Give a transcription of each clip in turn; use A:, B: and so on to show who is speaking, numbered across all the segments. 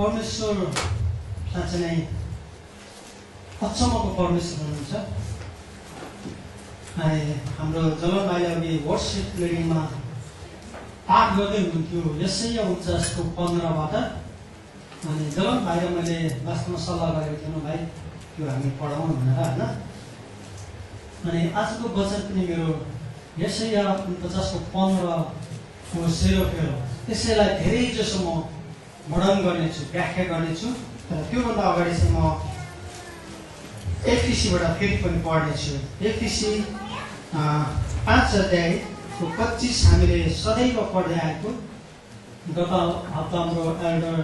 A: परमेश्वर साँच्चै नै अचम्मको परमेश्वर हुनुहुन्छ। अनि हाम्रो जलन भाइले अघि वर्शिप लिडिङमा पाठ गर्दै हुनुहुन्थ्यो यशाया 49:15बाट। अनि जलन भाइ र मैले वास्तवमा सल्लाह गरेको थिएँ भाइ त्यो हामी पढाउँ भनेर होइन। अनि आजको वचन पनि मेरो यशाया 49:15 सेरोफेरो त्यसैलाई धेरै जसो म वर्णन गर्नेछु, व्याख्या गर्नेछु। तर त्योभन्दा अगाडि चाहिँ म एफिसीबाट फेरि पनि पढ्नेछु। एफिसी 5:25 हामीले सदैव पढ्दै आएको। गत हप्ता हाम्रो एल्डर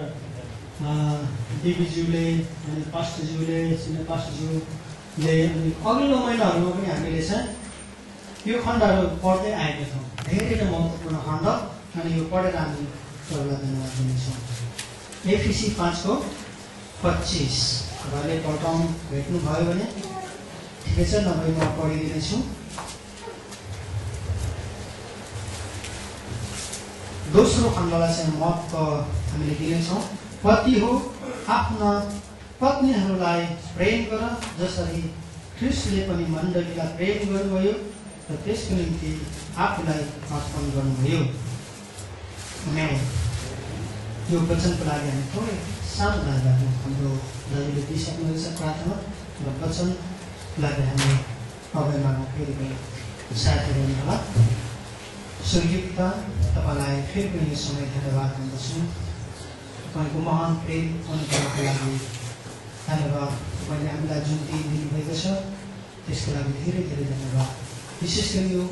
A: दिदीज्यूले अनि पास्टरज्यूले सिनियर पास्टरज्यूले अनि अघिल्लो महिनाहरूमा पनि हामीले चाहिँ यो खण्डहरू पढ्दै आएका छौँ। धेरै नै महत्त्वपूर्ण खण्ड अनि यो पढेर हामी प्रभुलाई धन्यवाद दिनेछौँ। एफिसी 5:25 तपाईँले पढ्न भेट्नुभयो भने ठिकै छ, नभए म पढिदिनेछु। दोस्रो खण्डलाई चाहिँ महत्त्व हामीले दिनेछौँ। पति हो आफ्ना पत्नीहरूलाई प्रेम गर जसरी ख्रीष्टले पनि मण्डलीलाई प्रेम गर्नुभयो र त्यसको निम्ति आफूलाई अर्पण गर्नुभयो। यो वचनको लागि हामी थोरै सानो ध्यान राख्छौँ। हाम्रो दाजुले दिइसक्नुहुनेछ प्रार्थना र वचनको लागि हामी अगाडिमा फेरि पनि सहायता गर्नुहोला। स्वर्गीय पिता, तपाईँलाई फेरि पनि यो समय धन्यवाद भन्दछु। तपाईँको महान प्रेम अनुग्रहको लागि धन्यवाद। तपाईँले हामीलाई जुन दिन दिनुभएको छ त्यसको लागि धेरै धेरै धन्यवाद। विशेष गरी यो म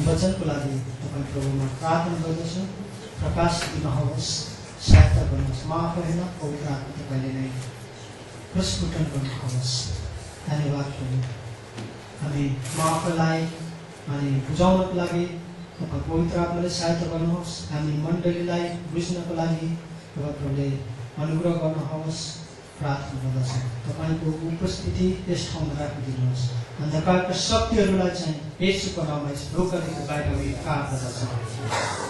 A: वचनको लागि तपाईँ प्रभुमा प्रार्थना गर्दछु। प्रकाश दिनुहोस्, सहायता गर्नुहोस्। माफ होइन, पवित्र आत्मा तपाईँले नै प्रस्फुटन गर्नुहोस्। धन्यवाद प्रभु। हामी माफलाई अनि बुझाउनको लागि तपाईँ पवित्र आत्माले सहायता गर्नुहोस्। हामी मण्डलीलाई बुझ्नको लागि प्रभुले अनुग्रह गर्नुहोस्। प्रार्थना गर्दछौँ तपाईँको उपस्थिति यस ठाउँमा राखिदिनुहोस्। अन्धकारका शक्तिहरूलाई चाहिँ येशूको नाममा रोकदेखि बाहिर कार गर्दछौँ।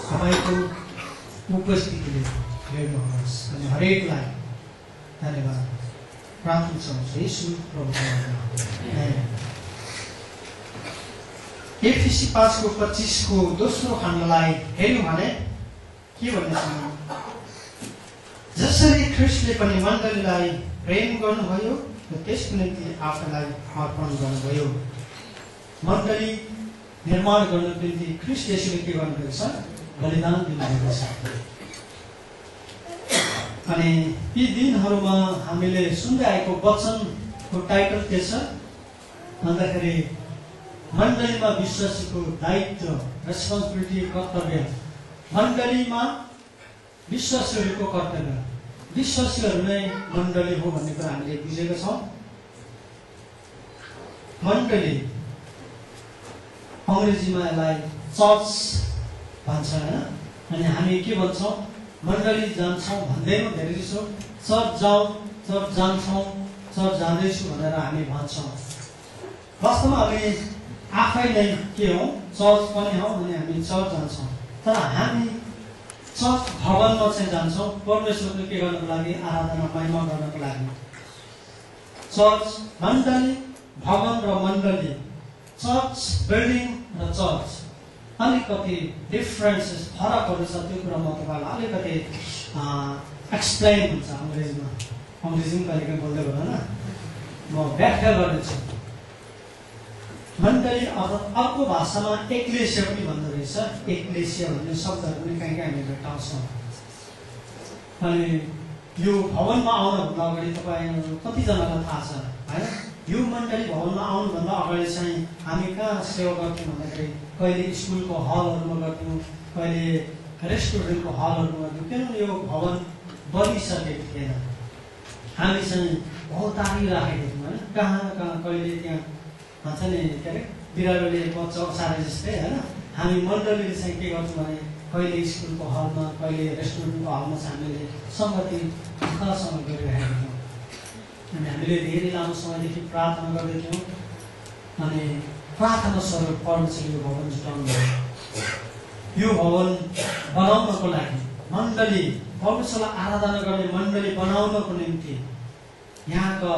A: तपाईँको उपस्थितिले हेर्नुहोस् अनि हरेकलाई धन्यवाद प्रार्थना चाहन्छु येशू प्रभुको नाममा। एफिसी 5:25 दोस्रो खण्डलाई हेर्यौँ भने के भन्दैछ? जसरी ख्रीष्टले पनि मण्डलीलाई प्रेम गर्नुभयो र त्यसको निम्ति आफूलाई अर्पण गर्नुभयो। मण्डली निर्माण गर्नको निम्ति ख्रीष्ट येशूले के गर्नुभएको छ? बलिदान दिनुभएको छ। अनि यी दिनहरूमा हामीले सुन्दै आएको वचनको टाइटल के छ भन्दाखेरि मण्डलीमा विश्वासीको दायित्व, रेस्पोन्सिबिलिटी, कर्तव्य। मण्डलीमा विश्वासीहरूको कर्तव्य, विश्वासीहरू नै मण्डली हो भन्ने कुरा हामीले बुझेका छौँ। मण्डली अङ्ग्रेजीमा यसलाई चर्च भन्छ होइन। अनि हामी के भन्छौँ? मण्डली जान्छौँ भन्दैनौँ धेरै जसो। चर्च जाउँ, चर्च जान्छौँ, चर्च जाँदैछु भनेर हामी भन्छौँ। वास्तवमा हामी आफै नै के हौँ? चर्च पनि हौँ अनि हामी चर्च जान्छौँ। तर हामी चर्च भवनमा चाहिँ जान्छौँ परमेश्वरको के गर्नको लागि? आराधना महिमा गर्नको लागि। चर्च मण्डली, भवन र मण्डली, चर्च बिल्डिङ र चर्च अलिकति डिफरेन्सेस, फरकहरू छ। त्यो कुरा म तपाईँलाई अलिकति एक्सप्लेन हुन्छ अङ्ग्रेजीमा। अङ्ग्रेजी पनि कहिलेकाहीँ बोल्दै गर्दैन, म व्याख्या गर्नेछु। मण्डली अर्को भाषामा एक्लेसिया पनि भन्दो रहेछ। एक्लेसिया भन्ने शब्दहरू पनि कहीँ कहीँ हामी भेट्टाउँछौँ। अनि यो भवनमा आउनुभन्दा अगाडि तपाईँहरू कतिजनालाई थाहा छ होइन? यो मण्डली भवनमा आउनुभन्दा अगाडि चाहिँ हामी कहाँ सेवा गर्थ्यौँ भन्दाखेरि कहिले स्कुलको हलहरूमा गर्थ्यौँ, कहिले रेस्टुरेन्टको हलहरूमा गर्थ्यौँ। किनभने यो भवन बनिसकेको थिएन। हामी चाहिँ भौतारी राखेको थियौँ होइन। कहाँ कहाँ कहिले त्यहाँ भन्छ नि के अरे बिरालोले बच्चा सारे जस्तै होइन। हामी मण्डलीले चाहिँ के गर्छौँ भने कहिले स्कुलको हलमा, कहिले रेस्टुरेन्टको हलमा चाहिँ हामीले सङ्गति दुःखसँग गरिरहेका थियौँ। अनि हामीले धेरै लामो समयदेखि प्रार्थना गर्दैथ्यौँ। अनि प्रार्थना स्वरूप परमेश्वरले यो भवन जुटाउनु भयो। यो भवन बनाउनको लागि मण्डली परमेश्वरलाई आराधना गर्ने मण्डली बनाउनको निम्ति यहाँका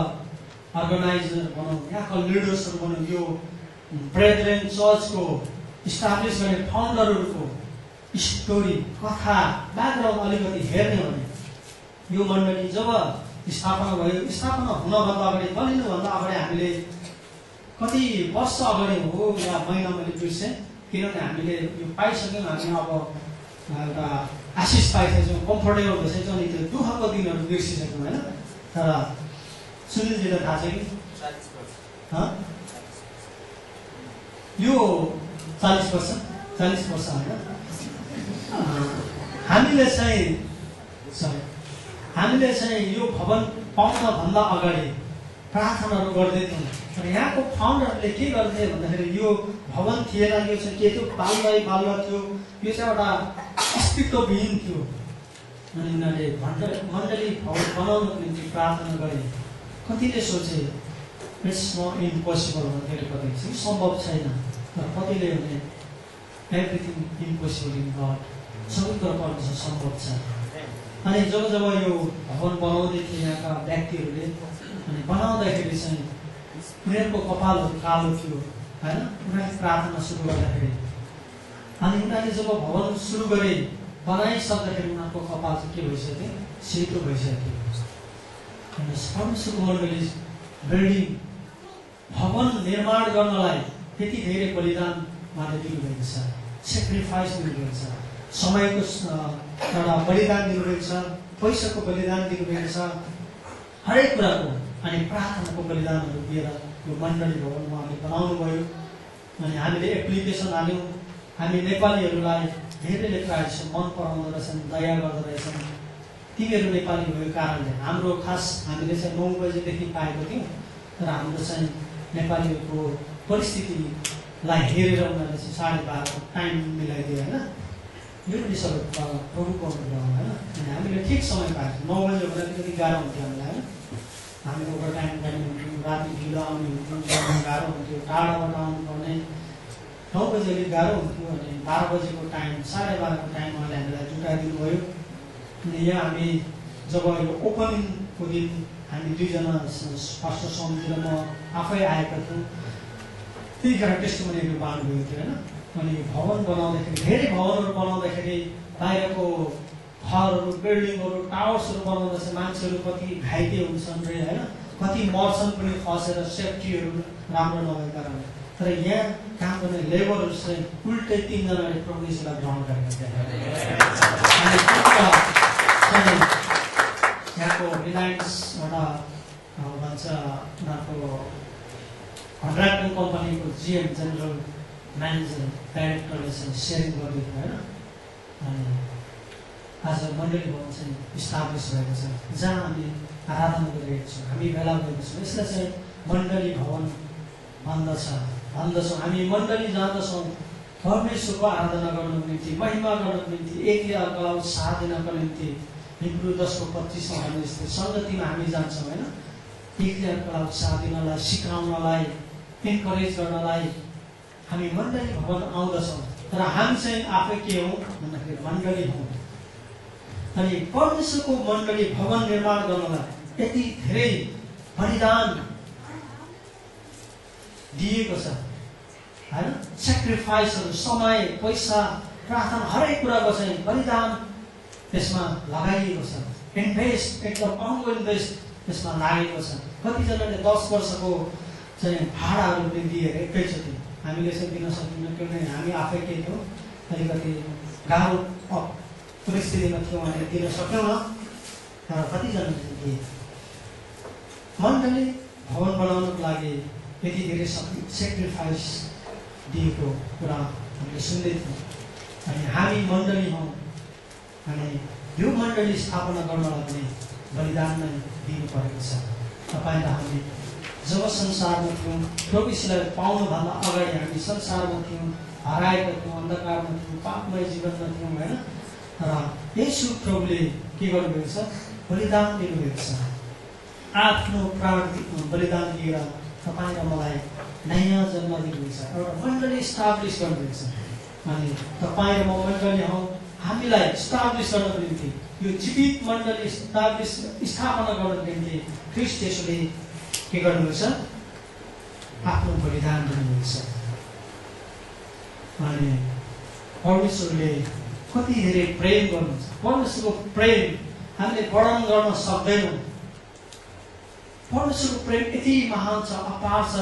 A: अर्गनाइजर भनौँ, यहाँका लिडर्सहरू भनौँ, यो ब्रेदरेन चर्चको इस्टाब्लिस गर्ने फाउन्डरहरूको स्टोरी कथा ब्याकग्राउन्ड अलिकति हेर्ने हो भने यो मण्डली जब स्थापना भयो, स्थापना हुनभन्दा अगाडि, बनिनुभन्दा अगाडि हामीले कति वर्ष अगाडि हो या महिना मैले बिर्सेँ, किनभने हामीले यो पाइसक्यौँ, हामी अब एउटा आशिष पाइसकेछौँ, कम्फर्टेबल भइसकेछौँ, अनि त्यो दुःखको दिनहरू बिर्सिसक्यौँ होइन। तर सुनिलजीलाई थाहा छ कि यो 40 वर्ष होइन, हामीले चाहिँ यो भवन पाउनभन्दा अगाडि प्रार्थनाहरू गर्दै थियौँ। र यहाँको फाउन्डरहरूले के गर्थे भन्दाखेरि यो भवन थिएन, यो चाहिँ के थियो, बाल्य थियो, यो चाहिँ एउटा अस्तित्वविहीन थियो। अनि उनीहरूले मण्डली भवन बनाउनको निम्ति प्रार्थना गरे। कतिले सोचे इट्स नट इम्पोसिबल भन्दाखेरि, कति सम्भव छैन, तर कतिले भने एभ्रिथिङ इम्पोसिबल इन गड, सबै कुरा परमेश्वर सम्भव छ। अनि जब यो भवन बनाउँदै थिए यहाँका व्यक्तिहरूले, अनि बनाउँदाखेरि चाहिँ उनीहरूको कपालहरू कालो थियो होइन। उनीहरूले प्रार्थना सुरु गर्दाखेरि, अनि उनीहरूले जब भवन सुरु गरे, बनाइसक्दाखेरि उनीहरूको कपाल चाहिँ के भइसक्यो, सेतो भइसक्यो। परमेश्वरको मण्डली बिल्डिङ भवन निर्माण गर्नलाई त्यति धेरै बलिदान उहाँले दिनुभएको छ, सेक्रिफाइस दिनुभएको छ, समयको एउटा बलिदान दिनुभएको छ, पैसाको बलिदान दिनुभएको छ, हरेक कुराको। अनि प्रार्थनाको बलिदानहरू दिएर यो मण्डली भवन उहाँले बनाउनु भयो। अनि हामीले एप्लिकेसन हाल्यौँ, हामी नेपालीहरूलाई धेरैले प्रायः मन पराउँदो रहेछन्, दया गर्दो रहेछन्। तिमीहरू नेपाली भएको कारणले हाम्रो खास हामीले चाहिँ 9 बजेदेखि पाएको थियौँ, तर हाम्रो चाहिँ नेपालीहरूको परिस्थितिलाई हेरेर उनीहरूले चाहिँ 12:30 टाइम मिलाइदियो होइन। यो पनि सबै प्रभुको अनुग्रह होइन। अनि हामीले ठिक समय पाएको 9 बजे भने अलिकति गाह्रो हुन्थ्यो हामीलाई होइन। हामी ओभर टाइम गर्ने हुन्थ्यौँ, राति ढिलो आउने हुन्थ्यौँ, गाह्रो हुन्थ्यो, टाढाबाट आउनुपर्ने। 9 बजे अलिक गाह्रो हुन्थ्यो। अनि 12 बजेको टाइम, 12:30को टाइम उहाँले हामीलाई जुटाइदिनु भयो। अनि यहाँ हामी जब यो ओपनिङको दिन हामी 2 जना पास्टर समिति र म आफै आएका थियौँ, त्यतिखेर टेस्टिमोनीहरू बाँड्नुभएको थियो होइन। अनि भवन बनाउँदाखेरि, धेरै भवनहरू बनाउँदाखेरि बाहिरको घरहरू, बिल्डिङहरू, टावर्सहरू बनाउँदा चाहिँ मान्छेहरू कति घाइते हुन्छन् रे होइन, कति मर्छन् पनि खसेर, सेफ्टीहरू राम्रो नभएको कारणले। तर यहाँ काम गर्ने लेबरहरू चाहिँ उल्टै 3 जनाले प्रभुलाई ग्रहण गरेका थिए। यहाँको रिलायन्स एउटा भन्छ उनीहरूको कन्ट्र्याक्टिङ कम्पनीको जिएम, जेनरल म्यानेजर, डाइरेक्टरले चाहिँ सेयरिङ गर्दै थियो होइन। अनि आज मण्डली भवन चाहिँ इस्टाब्लिस भएको छ, जहाँ हामी आराधना गरिरहेको छौँ, हामी भेला भएको छौँ। यसलाई चाहिँ मण्डली भवन भन्दछौँ। हामी मण्डली जाँदछौँ परमेश्वरको आराधना गर्नको निम्ति, महिमा गर्नको निम्ति, एकअर्कालाई उत्साह दिनको निम्ति। हिब्रू 10:25 मा भने जस्तै सङ्गतिमा हामी जान्छौँ होइन, एकअर्कालाई उत्साह दिनलाई, सिकाउनलाई, इन्करेज गर्नलाई हामी मण्डली भवन आउँदछौँ। तर हामी चाहिँ आफै के हौँ भन्दाखेरि मण्डली हौँ। अनि परमेश्वरको मण्डली भवन निर्माण गर्नलाई यति धेरै बलिदान दिएको छ होइन। सेक्रिफाइसहरू, समय, पैसा, प्रार्थना, हरेक कुराको चाहिँ बलिदान त्यसमा लगाइएको छ। इन्भेस्ट, एकदम महँगो इन्भेस्ट त्यसमा लागेको छ। कतिजनाले 10 वर्षको चाहिँ भाडाहरू पनि दिएर एकैचोटि हामीले चाहिँ दिन सक्दैनौँ, किनभने हामी आफै के थियौँ, अलिकति गाह्रो परिस्थितिमा थियौँ, हामीले दिन सक्यौँ न। तर कतिजनाले चाहिँ दिए। मण्डली भवन बनाउनको लागि यति धेरै सेक्रिफाइस दिएको कुरा हामीले सुन्दै थियौँ। अनि हामी मण्डली हौँ। अनि यो मण्डली स्थापना गर्नलाई पनि बलिदान नै दिनु परेको छ। तपाईँ र हामी जब संसारमा थियौँ, प्रभु यीशुलाई पाउनुभन्दा अगाडि हामी संसारमा थियौँ, हराएका थियौँ, अन्धकारमा थियौँ, पापमय जीवनमा थियौँ होइन। र येशू प्रभुले के गर्नुभएको छ, बलिदान दिनुभएको छ। आफ्नो प्राण बलिदान दिएर तपाईँ र मलाई नयाँ जन्म दिनुभएको छ, एउटा मण्डली इस्टाब्लिस गर्नुभएको छ। अनि तपाईँ र म मण्डली हौँ, हामीलाई इस्टाब्लिस गर्नको निम्ति यो जीवित मण्डली स्थापना गर्नको निम्ति ख्रीष्ट येशूले के गर्नुहुन्छ? आफ्नो बलिदान दिनुहुन्छ। अनि परमेश्वरले कति धेरै प्रेम गर्नुहुन्छ। परमेश्वरको प्रेम हामीले वर्णन गर्न सक्दैनौँ। परमेश्वरको प्रेम यति महान छ, अपार छ,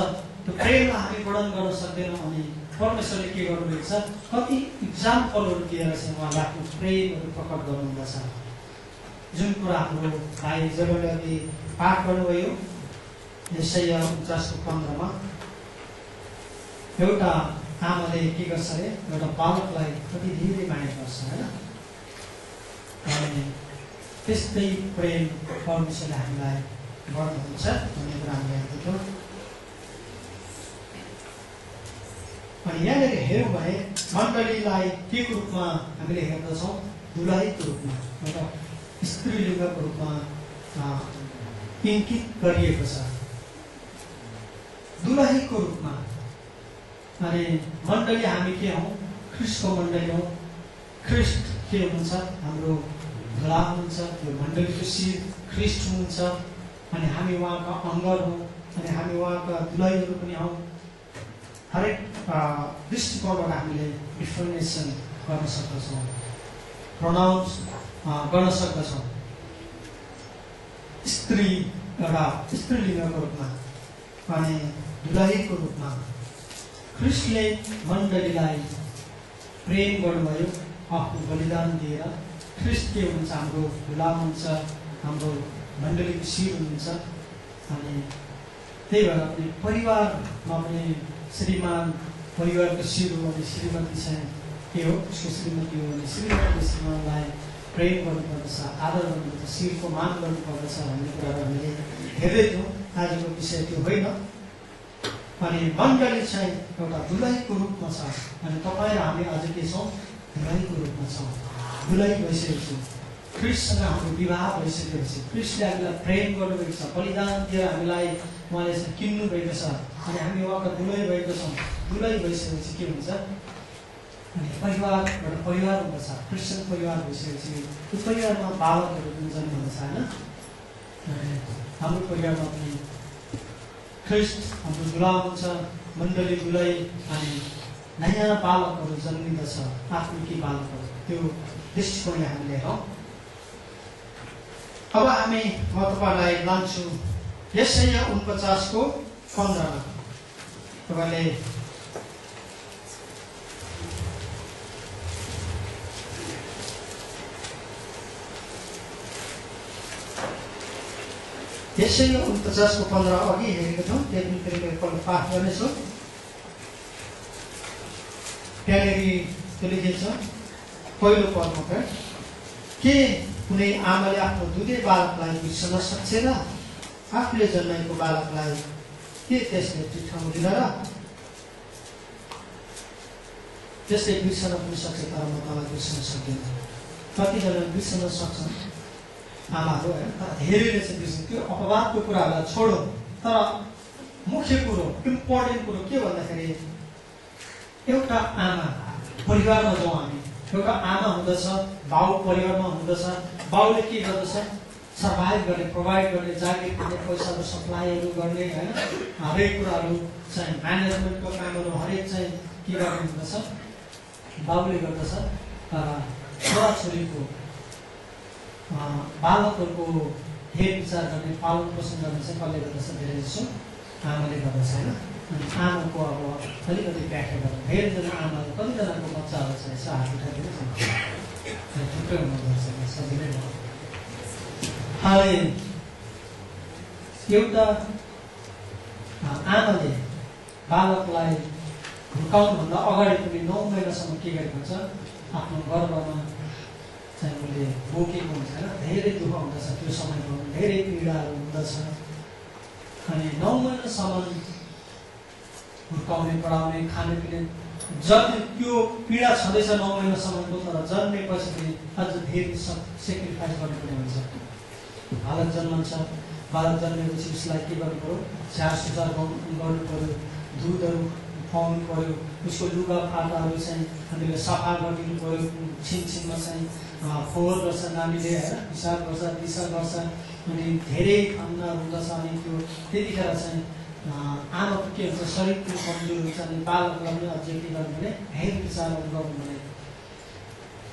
A: त्यो प्रेमलाई हामी वर्णन गर्न सक्दैनौँ। अनि परमेश्वरले के गर्नुभएको छ? कति इक्जाम्पलहरू दिएर चाहिँ उहाँले आफ्नो प्रेमहरू प्रकट गर्नुहुँदछ। जुन कुरा हाम्रो भाइ जरोले अघि पाठ गर्नुभयो, यशाया 49:15 एउटा आमाले के गर्छ अरे? एउटा बालकलाई कति धेरै माया गर्छ होइन? अनि त्यस्तै प्रेम परमेश्वरले हामीलाई गर्नुहुन्छ भन्ने कुरा हामीले हेर्दैछौँ। अनि यहाँनिर हेऱ्यौँ भने मण्डलीलाई के को रूपमा हामीले हेर्दछौँ? दुलहीको रूपमा, एउटा स्त्रीलिङ्गको रूपमा इङ्कित गरिएको छ, दुलहीको रूपमा। अनि मण्डली हामी के हौँ? ख्रीष्टको मण्डली हौँ। ख्रीष्ट के हुनुहुन्छ? हाम्रो धुला हुनुहुन्छ, त्यो मण्डलीको शिर ख्रीष्ट हुनुहुन्छ। अनि हामी उहाँका अङ्गहरू हौँ, अनि हामी उहाँका दुलहीहरू पनि हौँ। हरेक दृष्टिकोणबाट हामीले डिफर्मेसन गर्न सक्दछौँ, प्रोनाउन्स गर्न सक्दछौँ। स्त्री एउटा स्त्रीलिङ्गको रूपमा अनि दुलहीको रूपमा ख्रीष्टले मण्डलीलाई प्रेम गर्नुभयो आफ्नो बलिदान दिएर। ख्रीष्ट के हुनुहुन्छ? हाम्रो गुलाम हुन्छ, हाम्रो मण्डलीको शिर हुनुहुन्छ। अनि त्यही भएर पनि परिवारमा पनि श्रीमान परिवारको शिर हो भने श्रीमती चाहिँ के हो? उसको श्रीमती हो भने श्रीमतीले श्रीमानलाई प्रेम गर्नुपर्दछ, आदर गर्नुपर्दछ, शिरको मान गर्नुपर्दछ भन्ने कुराहरू हामीले हेर्दै थियौँ। आजको विषय त्यो होइन। अनि मण्डली चाहिँ एउटा दुलहीको रूपमा छ। अनि तपाईँ र हामी आज के छौँ? दुलहीको रूपमा छौँ। दुलही भइसकेको छु। ख्रीष्टसँग हाम्रो विवाह भइसकेको छ। ख्रीष्टले हामीलाई प्रेम गर्नुभएको छ, बलिदान दिएर हामीलाई उहाँले चाहिँ किन्नु भएको छ। अनि हामी उहाँका दुलही भएको छौँ। दुलही भइसकेपछि के हुन्छ? अनि परिवार एउटा परिवार हुँदछ, क्रिस्चियन परिवार भइसकेपछि त्यो परिवारमा बालकहरू पनि जन्मिँदछ होइन? हाम्रो परिवारमा पनि ख्रीष्ट हाम्रो गुलाम हुन्छ, मण्डली दुलही, अनि नयाँ बालकहरू जन्मिँदछ, आत्मिकी बालकहरू। त्यो दृष्टिकोणले हामीले हेरौँ। अब हामी म तपाईँलाई लान्छु यशाया 49:15 तपाईँले यशाया 49:15 अघि हेरेको छौँ, त्यही पनि फेरि एकपल्ट पाठ गर्नेछु। त्यहाँनिर त्यो लेखिन्छ पहिलो पदमा के कुनै आमाले आफ्नो दुधे बालकलाई बिर्सन सक्छ र? आफूले जन्माएको बालकलाई के त्यसले टिठाउँदिन र? त्यसले बिर्सन पनि सक्छ, तर म तँलाई बिर्सन सक्दिनँ। कतिजना बिर्सन सक्छन् आमाहरू होइन, तर धेरैले चाहिँ बिर्सन। त्यो अपवादको कुराहरूलाई छोडौँ, तर मुख्य कुरो इम्पोर्टेन्ट कुरो के भन्दाखेरि एउटा आमा परिवारमा जाउँ हामी, एउटा आमा हुँदछ, बाउ परिवारमा हुँदछ। बाउले के गर्दछ? सर्भाइभ गर्ने, प्रोभाइड गर्ने, जागिर गर्ने, पैसाको सप्लाईहरू गर्ने होइन, हरेक कुराहरू चाहिँ म्यानेजमेन्टको कामहरू हरेक चाहिँ के गर्ने हुँदछ? बाउले गर्दछ। छोराछोरीको बालकहरूको हेरविचार गर्ने, पालन पोषण गर्ने चाहिँ कसले गर्दछ? धेरै जसो आमाले गर्दछ होइन। अनि आमाको अब अलिकति व्याख्या गर्नु, धेरैजना आमाहरू कतिजनाको बच्चाहरू छ यसो हात उठाइदिनु थुप्रै हुनुपर्छ, सजिलै भयो। अनि एउटा आमाले बालकलाई हुर्काउनुभन्दा अगाडि पनि 9 महिनासम्म के गरेको हुन्छ? आफ्नो गर्भमा चाहिँ उसले बोकेको हुन्छ होइन, धेरै दुःख हुँदछ त्यो समयमा, धेरै पीडाहरू हुँदछ। अनि 9 महिनासम्म हुर्काउने, पढाउने, खाने पिउने, जति त्यो पीडा छँदैछ 9 महिनासम्मको, तर जन्मेपछि पनि अझ धेरै सेक्रिफाइस गर्नुपर्ने हुन्छ। बालक जन्मन्छ, बालक जन्मेपछि उसलाई के गर्नु पऱ्यो? स्याहार सुसार गर्नु पऱ्यो, दुधहरू खुवाउनु पऱ्यो, उसको लुगा फाटाहरू चाहिँ हामीले सफा गरिदिनु पऱ्यो, छिनछिनमा चाहिँ फोहोर गर्छ नानीले होइन, पिसाब गर्छ दिशा गर्छ, अनि धेरै ठन्डाहरू हुँदछ। अनि त्यो त्यतिखेर चाहिँ आमाको के हुन्छ, शरीर पनि कमजोर हुन्छ। अनि बालकलाई पनि अझै के गर्नु भने हेरविचारहरू गर्नु भने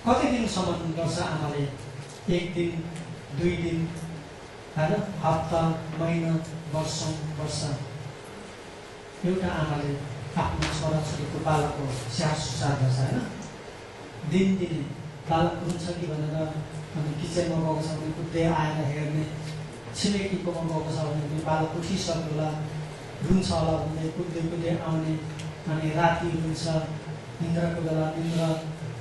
A: कति दिनसम्म गर्छ आमाले? 1 दिन 2 दिन होइन, हप्ता महिना वर्ष एउटा आमाले आफ्नो छोराछोरीको बालकको स्याहार सुसार गर्छ होइन। दिनदिनै बालक हुन्छ कि भनेर अनि किचनमा गएको छ भने कुद्दै आएर हेर्ने, छिमेकीकोमा गएको छ भने पनि बालक उठिसक्यो होला, रुन्छ होला भन्दै कुद्दै आउने। अनि राति रुन्छ, निन्द्राको बेला निन्द्रा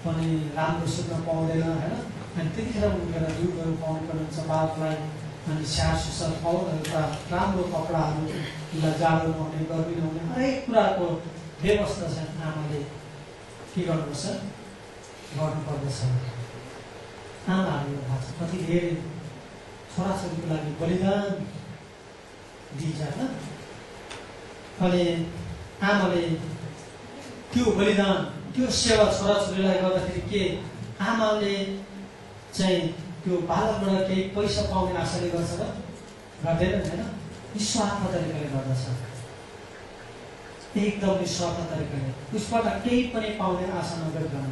A: पनि राम्रो सुत्न पाउँदैन होइन। अनि त्यतिखेर उठेर दुधहरू खुवाउनु पर्ने हुन्छ बालकलाई। अनि स्याहार सुसार एउटा राम्रो कपडाहरूलाई जाडो नहुने गर्मी नहुने हरेक कुराको व्यवस्था चाहिँ आमाले के गर्नुपर्छ, गर्नुपर्दछ। आमाहरू थाहा छ कति धेरै छोराछोरीको लागि बलिदान दिन्छ होइन। अनि आमाले त्यो बलिदान त्यो सेवा छोराछोरीलाई गर्दाखेरि के आमाले चाहिँ त्यो बालकबाट केही पैसा पाउने आशाले गर्छ र गर्दैन होइन, निस्वार्थ तरिकाले गर्दछ, एकदम निस्वार्थ तरिकाले, उसबाट केही पनि पाउने आशा नगरिकन।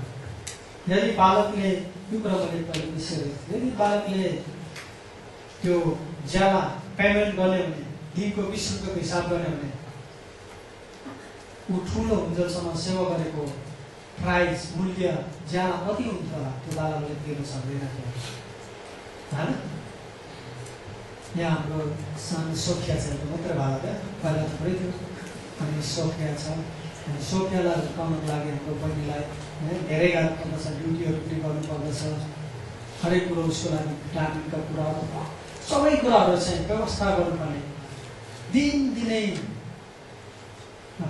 A: यदि बालकले त्यो कुरा मैले पहिले बिर्सेको, यदि बालकले त्यो ज्याला पेमेन्ट गर्ने भने दिनको 20 रुपियाँको हिसाब गर्ने भने ऊ ठुलो हुन्जेलसम्म सेवा गरेको प्राइज मूल्य ज्याला कति हुन्थ्यो होला त्यो बालकले तिर्न सक्दैन थियो होइन। यहाँ हाम्रो सानो सोफिया छ, मात्रै बालक पहिला थुप्रै थियो। अनि सोफिया छ, अनि सोफियालाई हुर्काउनको लागि हाम्रो बहिनीलाई धेरै गाह्रो पर्दछ, ड्युटीहरू पनि गर्नुपर्दछ, हरेक कुरो उसको लागि भिटामिनका कुराहरू सबै कुराहरू चाहिँ व्यवस्था गर्नुपर्ने। दिनदिनै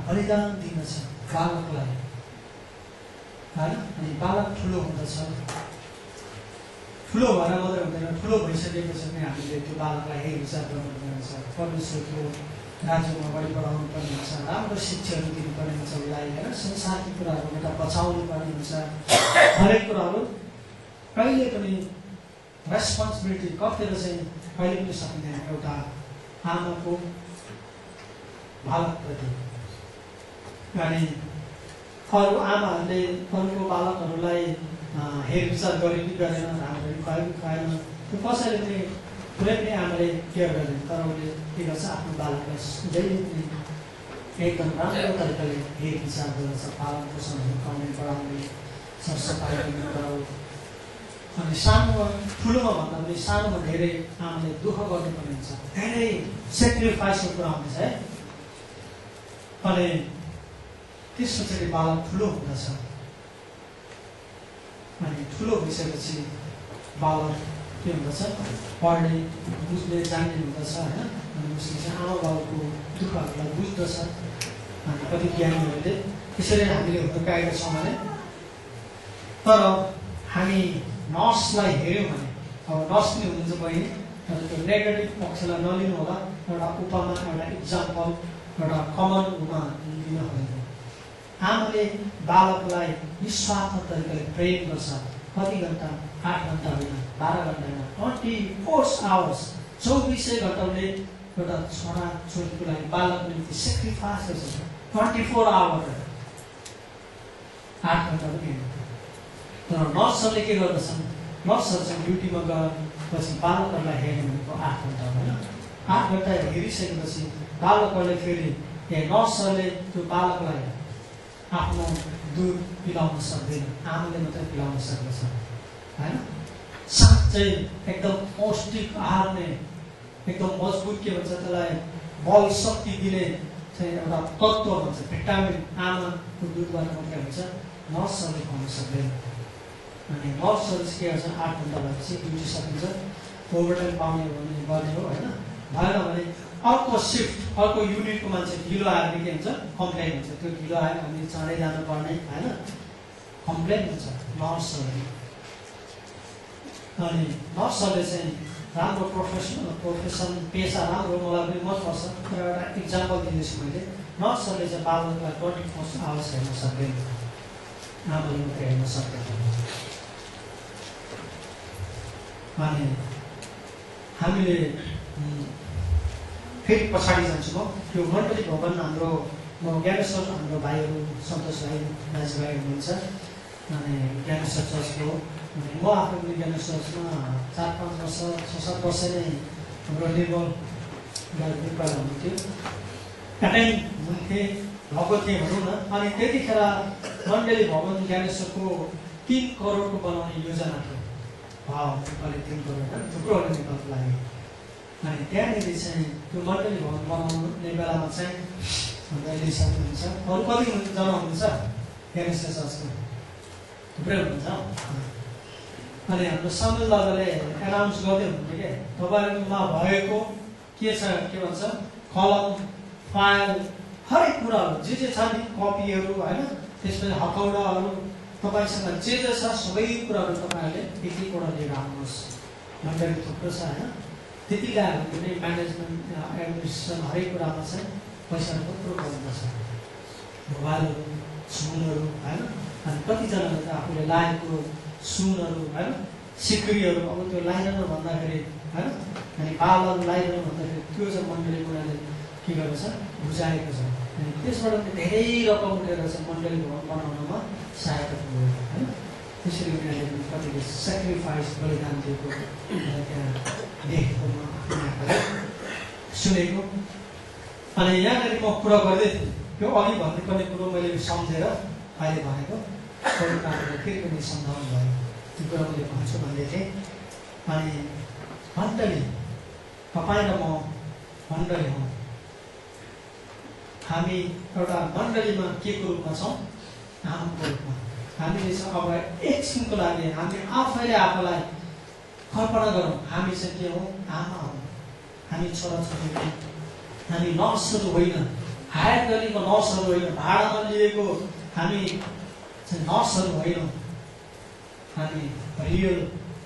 A: बलिदान दिँदछ बालकलाई होइन। अनि बालक ठुलो हुँदछ, ठुलो भएर मात्रै हुँदैन, ठुलो भइसकेपछि पनि हामीले त्यो बालकलाई हेरविचार गर्नुपर्ने हुन्छ, परमेश्वरको राज्यमा अगाडि बढाउनु पर्ने हुन्छ, राम्रो शिक्षाहरू दिनुपर्ने हुन्छ उसलाई होइन। संसारको कुराहरूबाट बचाउनु पर्ने हुन्छ, हरेक कुराहरू कहिले पनि रेस्पोन्सिबिलिटी कतिखेर चाहिँ कहिले पनि सकिँदैन एउटा आमाको बालकप्रति। अनि अरू आमाहरूले अरूको बालकहरूलाई हेरविचार गरे कि गरेन, राम्ररी खुवायो कि खुवाएन, त्यो कसैले पनि कुनै पनि आमाले केयर गर्दैन। तर उसले के गर्छ, आफ्नो बालकलाई जहिले पनि एकदम राम्रो तरिकाले हेरविचार गर्छ, पालन पोषण हुर्काउने बढाउने सरसफाइ गर्ने कुराहरू। अनि सानोमा ठुलोमा भन्दा पनि सानोमा धेरै आमाले दुःख गर्नुपर्ने हुन्छ, धेरै सेक्रिफाइसको कुरा हुँदैछ है। अनि त्यसपछि बालक ठुलो हुँदछ, अनि ठुलो भइसकेपछि बालक के हुँदछ, पढ्ने बुझ्ने जान्ने हुँदछ होइन। अनि उसले चाहिँ आमा बाबुको दुःखहरूलाई बुझ्दछ। अनि कति ज्ञानीहरूले त्यसरी हामीले हुर्काएका छौँ भने। तर हामी नर्सलाई हेऱ्यौँ भने, अब नर्स पनि हुनुहुन्छ बहिनी, तर त्यो नेगेटिभ पक्षलाई नलिनु होला, एउटा उपमा, एउटा इक्जाम्पल, एउटा कमन हुन दिन हुँदैन। आमाले बालकलाई निस्वार्थ तरिकाले प्रेम गर्छ। कति घन्टा? 8 घन्टा होइन, 12 घन्टा होइन, 24 आवर्स, 24 घन्टा उसले एउटा छोरा छोरीको लागि बालकको निम्ति सेक्रिफाइस गर्छ। 24 आवर, 8 घन्टा पनि होइन। तर नर्सहरूले के गर्दछन्, नर्सहरू चाहिँ ड्युटीमा गएपछि बालकहरूलाई हेर्ने भनेको 8 घन्टा होइन। 8 घन्टा हेरिसकेपछि बालकहरूले फेरि नर्सहरूले त्यो बालकलाई आफ्नो दुध पिलाउन सक्दैन, आमाले मात्रै पिलाउन सक्दछ होइन। साँच्चै एकदम पौष्टिक आहार नै, एकदम मजबुत के भन्छ त्यसलाई, बल शक्ति दिने चाहिँ एउटा तत्त्व भन्छ, भिटामिन आमाको दुधबाट मात्रै हुन्छ, नर्सहरूले खुवाउन सक्दैन। अनि नर्सहरू के गर्छ, 8 घन्टा भएपछि ड्युटी सकिन्छ, ओभरटाइम पाउने भने गर्ने हो होइन। भएन भने अर्को सिफ्ट, अर्को युनिटको मान्छे ढिलो आएर के हुन्छ, कम्प्लेन हुन्छ, त्यो ढिलो आयो हामीले चाँडै जानुपर्ने होइन, कम्प्लेन हुन्छ नर्सहरू। अनि नर्सहरूले चाहिँ राम्रो प्रोफेसन पेसा राम्रो मलाई पनि मनपर्छ। तर एउटा इक्जाम्पल दिँदैछु मैले। नर्सहरूले चाहिँ बालकलाई 24 आवर्स हेर्न सक्दैन, आमाले मात्रै हेर्न सक्दैन। अनि हामीले फेरि पछाडि जान्छु म। त्यो मण्डली भवन हाम्रो म ज्ञानेश्वर हाम्रो भाइहरू सन्तोष भाइ दाजुभाइ हुनुहुन्छ अनि ज्ञानेश्वर चर्चको। म आफू पनि ज्ञानेश्वर चर्चमा 4-5 वर्ष 6-7 वर्ष नै हाम्रो निर्मल नेपाल हुन्थ्यो, एटेन्ड हुन्थेँ भएको थिएँ भनौँ न। अनि त्यतिखेर मण्डली भवन ज्ञानेश्वरको 3 करोडको बनाउने योजना थियो। नेपालले 3 करोड थुप्रो होला नेपालको लागि। अनि त्यहाँनिर चाहिँ त्यो मण्डली भवन बनाउने बेलामा चाहिँ हाम्रो अहिले सक्नुहुन्छ अरू कति जना हुनुहुन्छ ज्ञानेश्वर चर्चको? थुप्रै हुनुहुन्छ। अनि हाम्रो समिल दादाले एनाउन्स गर्दै हुनुहुन्थ्यो क्या, तपाईँहरूकोमा भएको के छ के भन्छ कलम फाइल हरेक कुराहरू जे छ नि, कपीहरू होइन, त्यसपछि हकौडाहरू तपाईँसँग जे छ सबै कुराहरू तपाईँहरूले एक-एकवटा लिएर आउनुहोस्। मण्डली थुप्रो छ होइन, त्यति ल्यायो भने म्यानेजमेन्ट एडमिनिस्ट्रेसन हरेक कुरामा चाहिँ पैसाहरू थुप्रो गर्नुपर्छ। मोबाइलहरू सुनहरू होइन, अनि कतिजनाले त आफूले लागेको सुनहरू होइन सिक्रीहरू अब त्यो लाइनर भन्दाखेरि होइन, अनि बालहरू लाइनर भन्दाखेरि त्यो चाहिँ मण्डली कुराले के गरेको छ बुझाएको छ। अनि त्यसबाट धेरै रकम उठेर चाहिँ मण्डली भवन बनाउनमा सहायता पुग्यो होइन। त्यसरी उनीहरूले कतिले सेक्रिफाइस बलिदान दिएको त्यहाँ देखेको म आफ्नो आँखाले सुनेको। अनि यहाँनिर म कुरा गर्दै थिएँ, यो अघि भन्नुपर्ने कुरो मैले सम्झेर अहिले भनेको अरू कारणले फेरि पनि सम्झाउनु भयो, त्यो कुरा मैले भन्छु भन्दै थिएँ। अनि मण्डली तपाईँ र म मण्डली हौँ। हामी एउटा मण्डलीमा के को रूपमा छौँ? आमाको रूपमा। हामीले चाहिँ अब एकछिनको लागि हामी आफैले आफूलाई कल्पना गरौँ, हामी चाहिँ के हौँ? आमा हौँ। हामी छोराछोरी हौँ, हामी नर्सहरू होइन, हायर गरेको नर्सहरू होइन, भाडामा लिएको हामी चाहिँ नर्सहरू होइनौँ, हामी रियल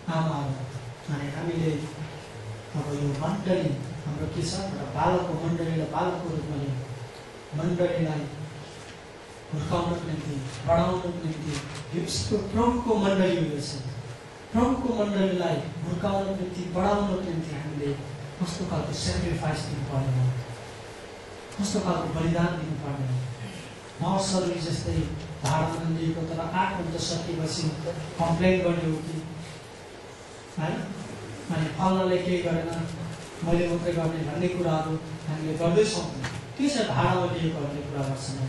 A: आमाहरू। अनि हामीले अब यो मण्डली हाम्रो के छ, एउटा बालकको मण्डलीलाई बालकको रूपमा लियौँ। मण्डलीलाई हुर्काउनको निम्ति बढाउनको निम्ति यो प्रभुको मण्डली हो। प्रभुको मण्डलीलाई हुर्काउनको निम्ति बढाउनको निम्ति हामीले कस्तो खालको सेक्रिफाइस दिनुपर्ने हो, कस्तो खालको बलिदान दिनुपर्ने हो। नर्सहरू जस्तै भाडामा लिएको तर 8 घन्टा सकिएपछि कम्प्लेन गर्ने हो कि होइन, अनि फल्नाले केही गरेन मैले मात्रै गर्ने भन्ने कुराहरू हामीले गर्दैछौँ। त्यो चाहिँ भाडामा लिएकोहरूले कुरा गर्छन्।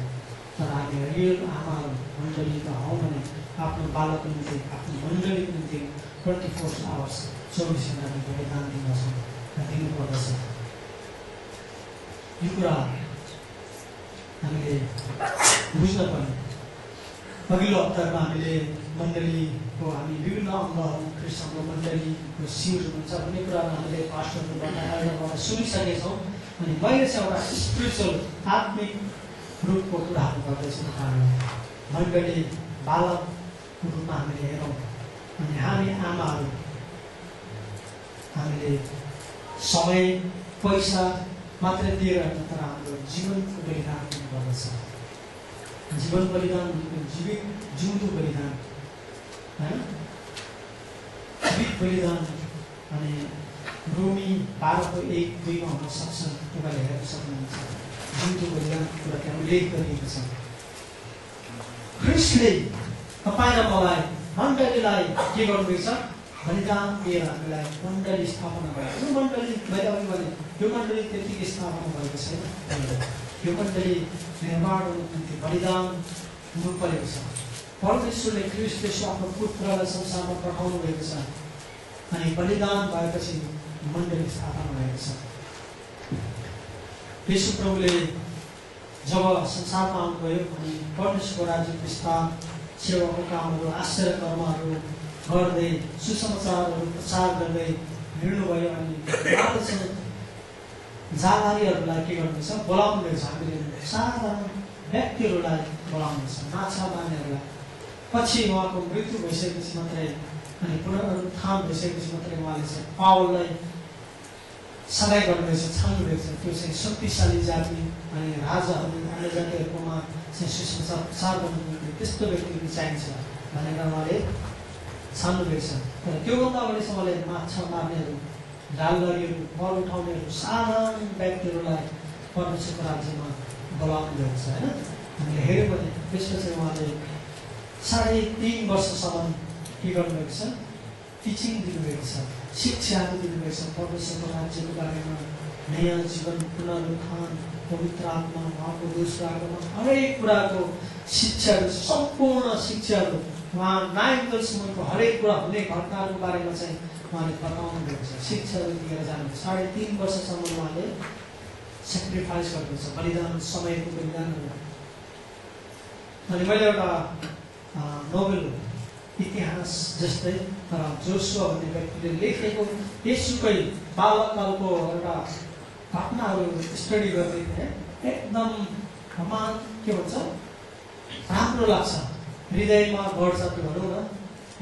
A: तर हामी रियल आमाहरू मण्डली त हौँ भने आफ्नो बालकको निम्ति आफ्नो मण्डलीको निम्ति 24 आवर्स 24 घन्टा बलिदान दिनुपर्छ दिनुपर्दछ। यो कुरा हामीले बुझ्न पर्ने। अघिल्लो हप्तामा हामीले मण्डलीको हामी विभिन्न अङ्गहरू क्रिस्चियनको मण्डलीको शिर हुन्छ भन्ने कुरामा हामीले पास्टरबाट सुनिसकेछौँ। अनि मैले चाहिँ एउटा स्पिरिचुअल आत्मिक रूपको कुराहरू गर्दैछु। मण्डली बालकको रूपमा हामीले हेरौँ। अनि हामी आमाहरू हामीले समय पैसा मात्रै दिएर होइन, तर हाम्रो जीवनको बलिदान दिनुपर्दछ। जीवन बलिदान जीवित जिउँदो बलिदान होइन, जीवित बलिदान। अनि रोमी 12:1-2 हुन सक्छ, तपाईँले हेर्न सक्नुहुन्छ। जिउँदो बलिदानको कुरा त्यहाँ उल्लेख गरिएको छ। ख्रिस्टले तपाईँ र मलाई मण्डलीलाई के गर्नुहुँदैछ? बलिदान दिएर हामीलाई मण्डली स्थापना भयो। यो मण्डली मैले अघि भने यो मण्डली त्यतिकै स्थापना भएको छैन। यो मण्डली निर्माण हुनुको निम्ति बलिदान हुनु परेको छ। परमेश्वरले ख्रिस्ट येशू आफ्नो पुत्रलाई संसारमा पठाउनु भएको छ। अनि बलिदान भएपछि मण्डली स्थापना भएको छ। येशू प्रभुले जब संसारमा आउनुभयो अनि परमेश्वरको राज्य विस्तार सेवाको कामहरू आश्चर्य कर्महरू गर्दै सुसमाचारहरू प्रचार गर्दै हिँड्नुभयो। अनि जालहारीहरूलाई के गर्नुहुन्छ? बोलाउनुहुँदैछ। हामीले साधारण व्यक्तिहरूलाई बोलाउनुहुन्छ, माछा मार्नेहरूलाई। पछि उहाँको मृत्यु भइसकेपछि मात्रै अनि पुनरुत्थान भइसकेपछि मात्रै उहाँले चाहिँ पावललाई सघाइ गर्नुहुनेछ, छान्नुहुनेछ। त्यो चाहिँ शक्तिशाली जाति अनि राजाहरू अन्य जातिहरूकोमा चाहिँ सुसमाचार प्रचार गर्नु त्यस्तो व्यक्तिहरू चाहिन्छ भनेर उहाँले छान्नुहुनेछ। तर त्योभन्दा अगाडि चाहिँ उहाँले माछा मार्नेहरू, जालदारीहरू, कर उठाउनेहरू, साधारण व्यक्तिहरूलाई परमेश्वरको राज्यमा बोलाउनु भएको छ होइन। हामीले हेऱ्यौँ भने त्यसपछि उहाँले 3.5 वर्षसम्म के गर्नुभएको छ, टिचिङ दिनुभएको छ, शिक्षाहरू दिनुभएको छ। परमेश्वरको राज्यको बारेमा, नयाँ जीवन, पुनरुत्थान, पवित्र आत्मा, उहाँको दोस्रो आगमन, हरेक कुराको शिक्षाहरू, सम्पूर्ण शिक्षाहरू उहाँ 9 वर्षसम्मको हरेक कुरा हुने घटनाहरूको बारेमा चाहिँ उहाँले बताउनु भएको छ, शिक्षाहरू दिएर जानुहुन्छ। 3.5 वर्षसम्म उहाँले सेक्रिफाइस गर्नुहुन्छ, बलिदान, समयको बलिदानहरू। अनि मैले एउटा नोबेल इतिहास जस्तै जोसुवा भन्ने व्यक्तिले लेखेको यसुकै बालककालको एउटा घटनाहरू स्टडी गर्दै थिएँ। एकदम के भन्छ, राम्रो लाग्छ, हृदयमा बढ्छ त्यो भनौँ न।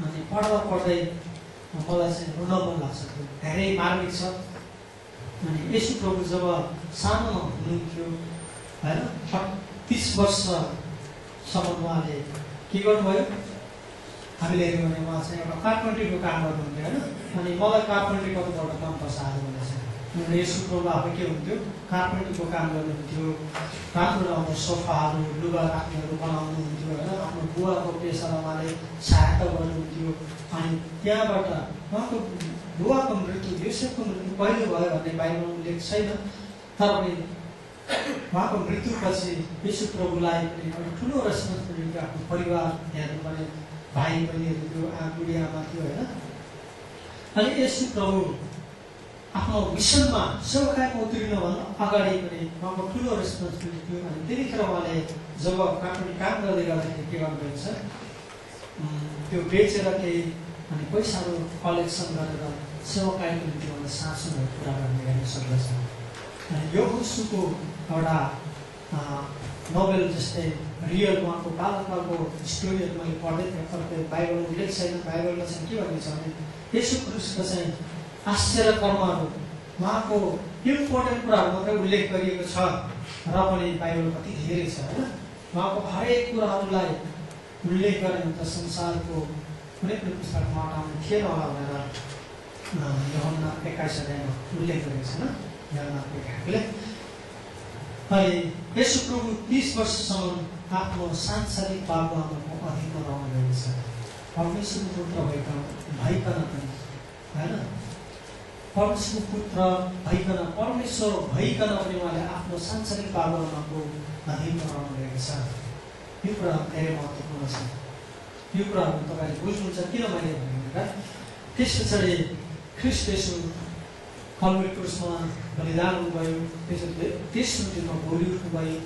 A: अनि पढ्दै मलाई चाहिँ रुन मन लाग्छ, त्यो धेरै मार्मिक छ। अनि यसु प्रभु जब सानोमा हुनुहुन्थ्यो होइन, 30 वर्षसम्म उहाँले के गर्नुभयो, हामीले हेऱ्यौँ भने उहाँ चाहिँ एउटा कार्पेन्ट्रीको काम गर्नुहुन्थ्यो होइन। अनि मलाई कार्पेन्ट्री गर्नुबाट मनपर्छ आज भने चाहिँ। यसु प्रभु आफै के हुन्थ्यो, कार्पेन्ट्रीको काम गर्नुहुन्थ्यो, राम्रो राम्रो सोफाहरू, लुगा राख्नेहरू बनाउनुहुन्थ्यो होइन। आफ्नो बुवाको पेसालाई उहाँले सहायता गर्नुहुन्थ्यो। अनि त्यहाँबाट उहाँको बुवाको मृत्यु, योसेफको मृत्यु कहिले भयो भन्ने बाइबलमा उल्लेख छैन, तर पनि उहाँको मृत्युपछि यसु प्रभुलाई पनि एउटा ठुलो रेस्पोन्सिबिलिटी आफ्नो परिवार हेर्नुपर्ने, भाइ बहिनीहरू थियो, बुढी आमा थियो होइन। अनि यसु प्रभु आफ्नो मिसनमा सेवाकायमा उत्रिनुभन्दा अगाडि पनि उहाँको ठुलो रेस्पोन्सिबिलिटी थियो। अनि त्यतिखेर उहाँले जब कार्पेन्ट्री काम गर्दै गर्दाखेरि के गर्नुभएको छ, त्यो बेचेर केही अनि पैसाहरू कलेक्सन गरेर सेवाकायको निम्ति उहाँले साँच्चै पुरा गर्ने हेर्न सक्दछ। अनि यो उसुको एउटा नोभेल जस्तै रियल उहाँको बालककालको स्टोरीहरू मैले पढ्दै थिएँ, तर त्यो बाइबलमा उल्लेख छैन। बाइबलमा चाहिँ के भनिन्छ भने यसु ख्रिस्टको चाहिँ आश्चर्य कर्महरू, उहाँको इम्पोर्टेन्ट कुराहरू मात्रै उल्लेख गरिएको छ, र पनि बाइबल कति धेरै छ होइन। उहाँको हरेक कुराहरूलाई उल्लेख गरे भने त संसारको कुनै पनि पुस्तकमा हटाउनु थिएन होला भनेर यूहन्ना 21 अध्यायमा उल्लेख गरेको छ होइन, यूहन्ना 21ले। अनि यसु प्रभु 30 वर्षसम्म आफ्नो सांसारिक बाबुआमाको अधीनमा रहनुभएको छ। परमेश्वरको पुत्र भइकन पनि होइन, परमेश्वरको पुत्र भइकन, परमेश्वर भइकन पनि उहाँले आफ्नो सांसारिक बाबुआमाको अधीनमा रहनुभएको छ। यो कुरा धेरै महत्त्वपूर्ण छ। यो कुराहरू तपाईँले बुझ्नुहुन्छ किन मैले भनेर। त्यस पछाडि ख्रिस्ट यसु कल्भरी क्रुसमा बलिदान हुनुभयो, त्यसपछि तेस्रो दिनमा भोलि उठ्नुभयो।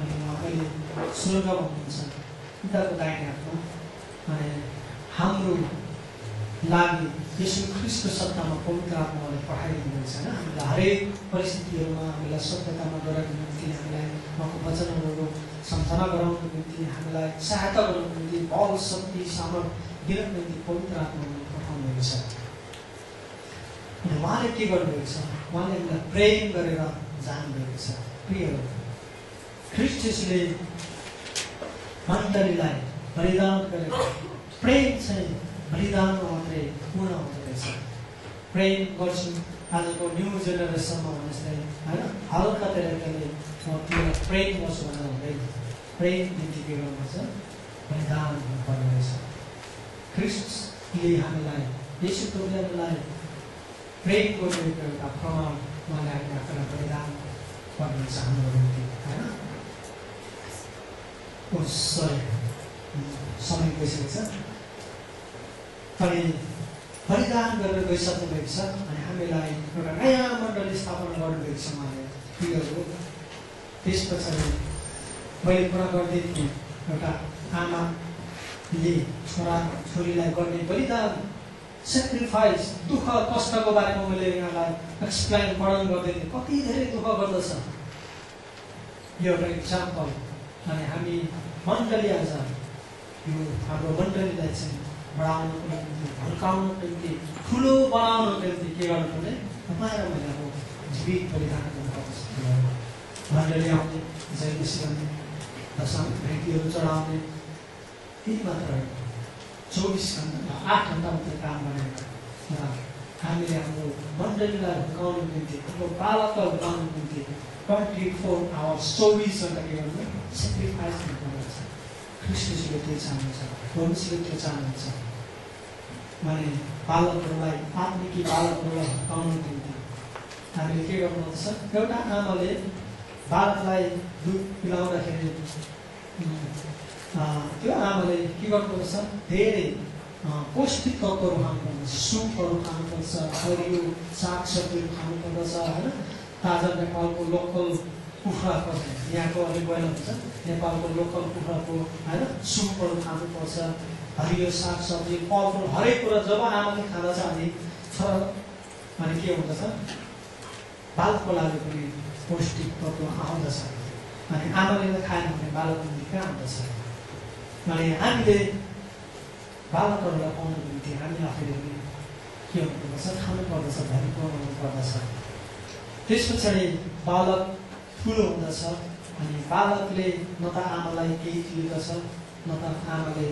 A: अनि उहाँ अहिले स्वर्गमा हुनुहुन्छ पिताको दाहिने हातमा। अनि हाम्रो लागि यसु ख्रिस्टको सत्तामा पवित्र आत्माले पठाइदिनुहुन्छ होइन। हामीलाई हरेक परिस्थितिहरूमा हामीलाई सत्यतामा गराउनको निम्ति, हामीलाई उहाँको वचनहरूको सम्झना गराउनको निम्ति, हामीलाई सहायता गराउनको निम्ति, बल शक्ति सामर्थ्य दिनको निम्ति पवित्र आत्माले पठाउनु भएको छ। अनि उहाँले के गर्नुभएको छ, उहाँले हामीलाई प्रेम गरेर जानुभएको छ। प्रियहरू, ख्रिस्ट यसुले मण्डलीलाई बलिदान गरेर, प्रेम चाहिँ बलिदानमा मात्रै पूर्ण हुँदो रहेछ। प्रेम गर्छु आजको न्यू जेनेरेसनमा भने जस्तै होइन, हल्का तरिकाले तिमीलाई प्रेम गर्छु भनेर हुँदैन। प्रेम निम्ति के गर्नुपर्छ, बलिदान हुनुपर्ने रहेछ। ख्रिस्टले हामीलाई, यसु प्रभुले हामीलाई प्रेम गर्नुको एउटा प्रमाण उहाँले हामीले आफूलाई बलिदान गर्न चाहनुको निम्ति होइन। सरी, समय गइसकेको छ। अनि बलिदान गरेर गइसक्नु भएको छ। अनि हामीलाई एउटा नयाँ मण्डली स्थापना गर्नुभएको छ उहाँले। प्रियहरू, त्यस पछाडि मैले कुरा गर्दै थिएँ, एउटा आमाले छोरीलाई गर्ने बलिदान, सेक्रिफाइस, दुःख कष्टको बारेमा मैले यहाँलाई एक्सप्लेन वर्णन गर्दै थिएँ। कति धेरै दुःख गर्दछ यो एउटा इक्जाम्पल। अनि हामी मण्डली आज यो हाम्रो मण्डलीलाई चाहिँ बढाउनको निम्ति हुर्काउनको निम्ति ठुलो बनाउनको निम्ति के गर्नुपर्ने तपाईँ र मैले अब जीवित बलिदान गर्नुपर्छ मण्डली आउने जयमसी गर्ने दशम भेटीहरू चढाउने त्यही मात्र 24 घण्टा 8 घण्टा मात्रै काम गरेर हामीले हाम्रो मण्डलीलाई हुर्काउनको निम्ति हाम्रो बालकलाई हुर्काउनको निम्ति 24 आवर्स 24 घण्टा के गर्नु सेक्रिफाइस गर्नुपर्छ ख्रीष्टले त्यो चाहनुहुन्छ परमेश्वरले त्यो चाहनुहुन्छ भने बालकहरूलाई आत्मिकी बालकहरूलाई हुर्काउनको निम्ति हामीले के गर्नुपर्छ एउटा आमाले बालकलाई दुध पिलाउँदाखेरि त्यो आमाले के गर्नुपर्छ धेरै पौष्टिक तत्त्वहरू खानुपर्छ सुपहरू खानुपर्छ हरियो सागसब्जीहरू खानुपर्दछ होइन ताजा नेपालको लोकल कुखुराको यहाँको अलिक बयल हुन्छ नेपालको लोकल कुखुराको होइन सुपहरू खानुपर्छ हरियो सागसब्जी फलफुल हरेक कुरा जब आमाले खाँदछ अनि के हुँदछ बालकको लागि पनि पौष्टिक तत्त्व आउँदछ अनि आमाले खाएन भने बालकको निम्ति कहाँ आउँदछ अनि हामीले बालकहरूलाई पाउनको निम्ति हामी आफैले पनि के हुनुपर्दछ खानुपर्दछ भरि बनाउनु पर्दछ त्यस पछाडि बालक ठुलो हुँदछ अनि बालकले न त आमालाई केही दिँदछ न त आमाले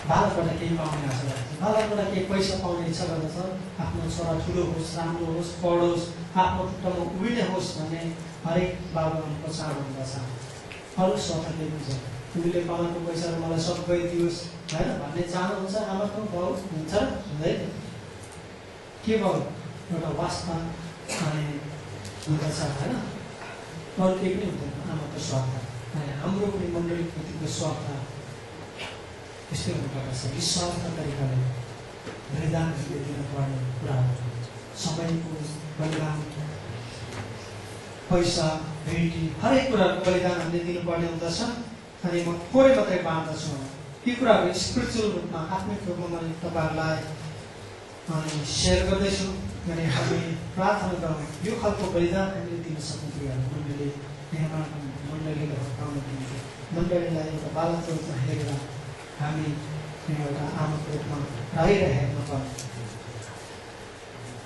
A: बालकबाट केही पाउने आशा गर्दछ बालकबाट केही पैसा पाउने इच्छा गर्दछ आफ्नो छोरा ठुलो होस् राम्रो होस् पढोस् आफ्नो खुट्टामा उभिने होस् भन्ने हरेक बाबुआमाको चाहना हुँदछ अरू स्वार्थ केही हुन्छ उहिले कमाएको पैसाहरू मलाई सबै दियोस् होइन भन्ने चाहना हुन्छ आमाको भाउ हुन्छ हुँदैन के भाउ एउटा वास्ता अनि हुँदछ होइन अरू केही पनि हुँदैन आमाको स्वार्थ अनि हाम्रो पनि मण्डली प्रतिको स्वार्थ त्यस्तै हुनुपर्दछ निस्वार्थ तरिकाले बलिदान दिनुपर्ने कुराहरू समयको बलिदान पैसा भेटी हरेक कुराको बलिदान हामीले दिनुपर्ने हुँदछ अनि म थोरै मात्रै बाँड्दछु ती कुराहरू स्पिरिचुअल रूपमा आत्मिक रूपमा मैले तपाईँहरूलाई अनि सेयर गर्दैछु अनि हामी प्रार्थना गरौँ यो खालको बलिदान हामीले दिन सक्ने कुराहरू मण्डली निर्माण मण्डलीले हुर्काउनको निम्ति मण्डलीलाई एउटा बालकको रूपमा हेरेर हामी एउटा आमाको रूपमा रहेर हेर्न पर्ने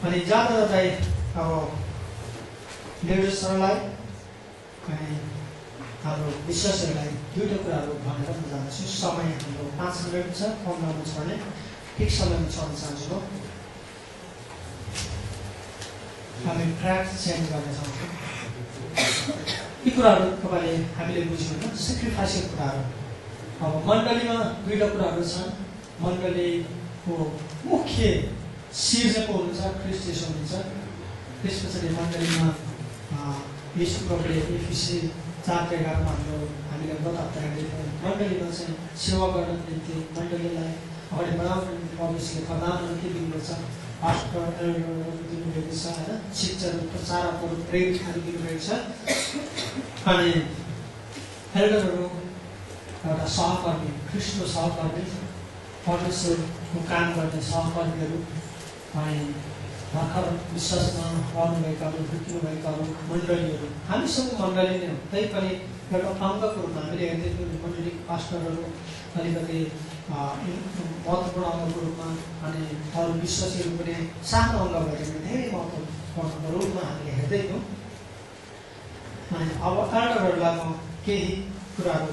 A: अनि जाँदा जाँदै अब लेडर्सहरूलाई अनि हाम्रो विश्वासहरूलाई दुईवटा कुराहरू भनेर म जाँदैछु समय हाम्रो 5 मिनट छ 15 मिनट छ भने ठिक समयमा छोड्न चाहन्छु म हामी ट्र्याक चेन्ज गर्नेछौँ यी कुराहरू तपाईँले हामीले बुझ्नु सेक्रिफाइसको कुराहरू अब मण्डलीमा दुईवटा कुराहरू छन् मण्डलीको मुख्य सिर्जक हुनुहुन्छ ख्रीष्ट येशू हुनुहुन्छ त्यस पछाडि मण्डलीमा येशू प्रभुले एफिसी 4:11 हामीले गत हप्ता हेर्दैथ्यौँ मण्डलीमा चाहिँ सेवा गर्नको निम्ति मण्डलीलाई अगाडि बढाउनको निम्ति परमेश्वरले प्रदानहरू के दिनुपर्छ पास्टर एल्डरहरू दिनुभएको छ होइन शिक्षाहरू प्रचारकहरू प्रेरितहरू दिनुभएको छ अनि एल्डरहरू एउटा सहकर्मी ख्रीष्टको सहकर्मी परमेश्वरको काम गर्ने सहकर्मीहरू अनि भर्खर विश्वासमा रहनुभएकाहरू हुर्किनुभएकाहरू मण्डलीहरू हामीसँग मण्डली नै हो तैपनि एउटा अङ्गको रूपमा हामीले हेर्दैथ्यौँ मण्डली पास्टरहरू अलिकति महत्त्वपूर्ण अङ्गको रूपमा अनि अरू विश्वासीहरू पनि सानो अङ्ग भएर धेरै महत्त्वपूर्ण रूपमा हामीले हेर्दैथ्यौँ अनि अब एल्डरहरूलाई म केही कुराहरू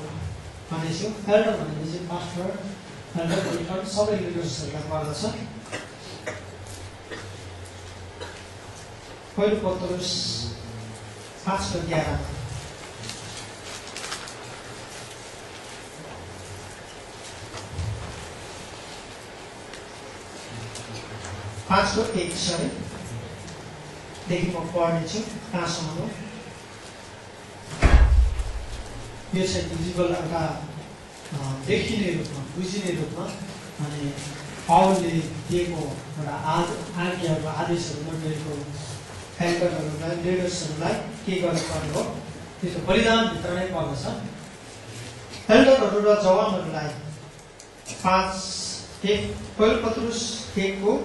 A: भनेछु एल्डर भनेपछि पास्टर एल्डर सबै लिडर्सहरूलाई पर्दछ पहिलो पत्रुस 5:11 5:1 देखि म पढ्नेछु कहाँसम्म हो यो चाहिँ भिजिबल एउटा देखिने रूपमा बुझिने रूपमा अनि पाउलले दिएको एउटा आज्ञाहरू आदेशहरू मण्डलीको एल्डरहरूलाई लिडर्सहरूलाई के गर्नुपर्ने हो त्यो त बलिदानभित्र नै पर्दछ एल्डरहरू र जवानहरूलाई 5:1 पहिलो पत्रुस 1:5-1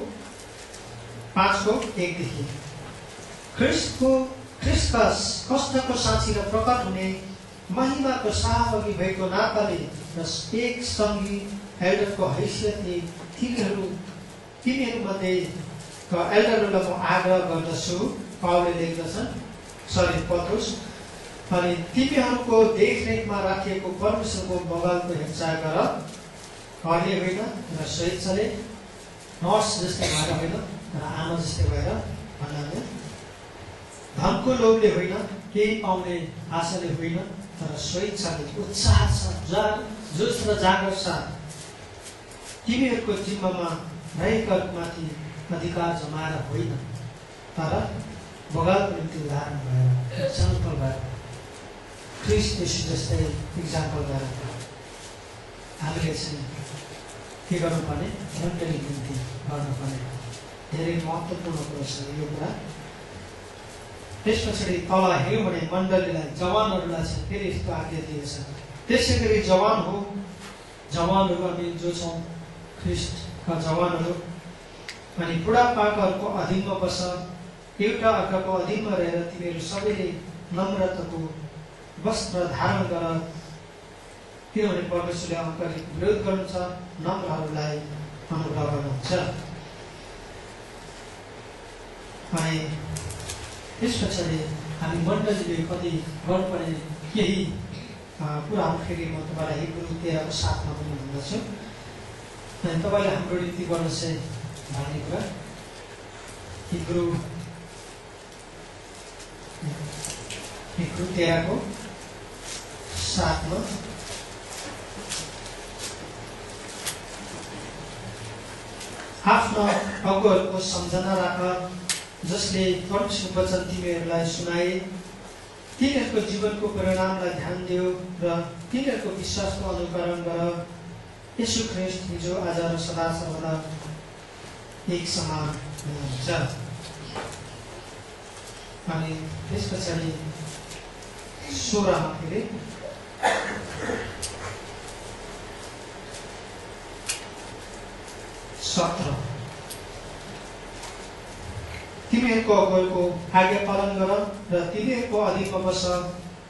A: ख्रीष्टका कष्टको साक्षी र प्रकट हुने महिमाको सहभागी भएको नाताले र एक सङ्गी एल्डरको हैसियतले तिनीहरूमध्ये एल्डरहरूलाई म आग्रह गर्दछु, पावलले लेख्दछन्, पत्रुस, अनि तिमीहरूको देखरेखमा राखिएको परमेश्वरको बगालको हेरचाह गर, घरले होइन र स्वेच्छाले, नर्स जस्तै भएर होइन र आमा जस्तै भएर, भन्नाले धनको लोभले होइन, केही पाउने आशाले होइन, तर स्वेच्छाले, उत्साह साथ, जोस र जागर साथ तिमीहरूको जिम्मामा रहेकामाथि अधिकार जमाएर होइन, तर बगालको निम्ति उदाहरण भएर, इक्जाम्पल भएर, ख्रिस्ट यीशु जस्तै इक्जाम्पल भएर हामीले चाहिँ के गर्नुपर्ने, मण्डली निम्ति गर्नुपर्ने धेरै महत्त्वपूर्ण कुरो छ यो कुरा। त्यस पछाडि तल हेऱ्यौँ भने मण्डलीलाई, जवानहरूलाई चाहिँ फेरि यस्तो आज्ञा दिएछ, त्यसै गरी जवानहरू हामी जो छौँ ख्रिस्टका जवानहरू, अनि बुढापाकाहरूको अधीनमा बस, एउटा अर्काको अधीनमा रहेर तिमीहरू सबैले नम्रताको वस्त्र धारण गर, किनभने परमेश्वरले अहङ्कारको विरोध गर्नुहुन्छ, नम्रहरूलाई अनुग्रह गर्नुहुन्छ। अनि त्यस पछाडि हामी मण्डलीले कति गर्नुपर्ने केही कुराहरू फेरि म तपाईँलाई हिब्रू 13 को 7 मा पनि भन्दछु, अनि तपाईँले हाम्रो निम्ति गर्न चाहिँ भन्ने कुरा हिब्रू 13 को 7 मा आफ्नो अगुवाहरूको सम्झना राख, जसले परमेश्वरको वचन तिमीहरूलाई सुनाए, तिनीहरूको जीवनको परिणामलाई ध्यान दियो र तिनीहरूको विश्वासको अनुकरण गर। यीशु ख्रिस्ट हिजो आज र सदा सर्वदा एक समान हुनुहुन्छ। अनि त्यस पछाडि 16 मा फेरि तिमीहरूको अगुवाको आज्ञा पालन गर र तिनीहरूको अधीनमा बस,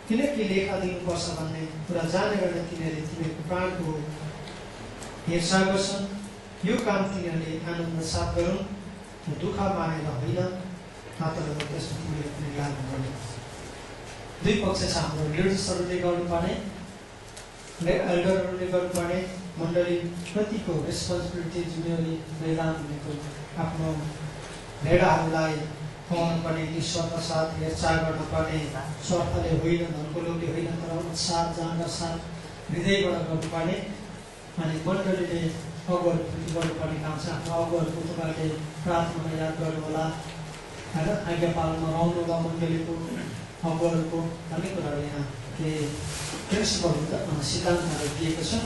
A: किनकि लेख अधीन बस भन्ने कुरा जानेर तिनीहरूले तिमीहरूको प्राणको हेरचाह गर्छन्। यो काम तिनीहरूले आनन्द साथ गरून्, दुःख मानेर होइन, तर त्यसमा तिमीले पनि लाभ गर्नु। दुई पक्ष छ हाम्रो, लिडर्सहरूले गर्नुपर्ने, एल्डरहरूले गर्नुपर्ने, मण्डली प्रतिको रेस्पोन्सिबिलिटी, जिम्मेवारी, मैदान भनेको आफ्नो भेडाहरूलाई खुवाउनु पर्ने, ईश्वरका साथ हेरचाह गर्नुपर्ने, स्वार्थले होइन, धनको लोभले होइन, तर उत्साह जानका साथ हृदयबाट गर्नुपर्ने। अनि मण्डलीले अगुवाहरूप्रति गर्नुपर्ने काम छ। आफ्नो अगुवाहरूको तपाईँहरूले प्रार्थनामा याद गर्नु होला होइन, आज्ञा पालनमा रहनु होला, मण्डलीको अगुवाहरूको भन्ने कुराहरू यहाँ प्रिन्सिपल सिद्धान्तहरू दिएको छ।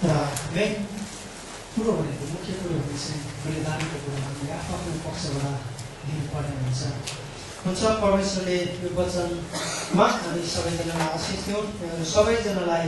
A: र मेन कुरो भनेको, मुख्य कुरो भने चाहिँ बलिदानको कुरो हामीले आफ्नो पक्षबाट दिनुपर्ने हुन्छ। परमेश्वरले यो वचनमा हामी सबैजनालाई आशिष दिउन्, सबैजनालाई